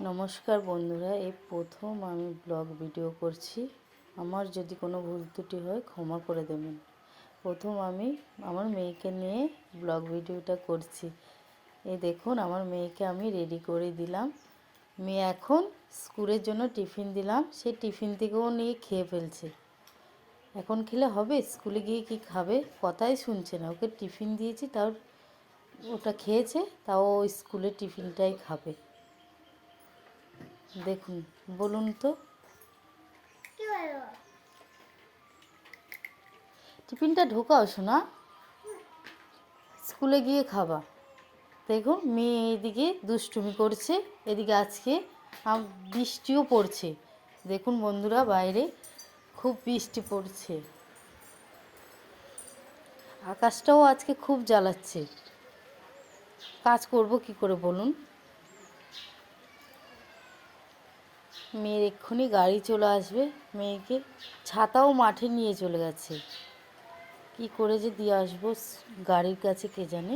নমস্কার বন্ধুরা, এই প্রথম আমি ব্লগ ভিডিও করছি। আমার যদি কোনো ভুল ত্রুটি হয় ক্ষমা করে দেবেন। প্রথম আমি আমার মেয়েকে নিয়ে ব্লগ ভিডিওটা করছি। এই দেখুন, আমার মেয়েকে আমি রেডি করে দিলাম। মেয়ে এখন স্কুলের জন্য টিফিন দিলাম, সে টিফিন থেকেও নিয়ে খেয়ে ফেলছে। এখন খেলে হবে? স্কুলে গিয়ে কি খাবে? কথাই শুনছে না। ওকে টিফিন দিয়েছি, তাও ওটা খেয়েছে, তাও স্কুলের টিফিনটাই খাবে। দেখুন, বলুন তো, টিফিনটা ঢোকাও শোনা, স্কুলে গিয়ে খাবা। দেখুন, মেয়ে এদিকে দুষ্টুমি করছে, এদিকে আজকে বৃষ্টিও পড়ছে। দেখুন বন্ধুরা, বাইরে খুব বৃষ্টি পড়ছে, আকাশটাও আজকে খুব জ্বালাচ্ছে। কাজ করব কি করে বলুন? মেয়ের এক্ষুনি গাড়ি চলে আসবে। মেয়েকে ছাতাও মাঠে নিয়ে চলে গেছে। কি করে যে দিয়ে আসবো গাড়ির কাছে কে জানে।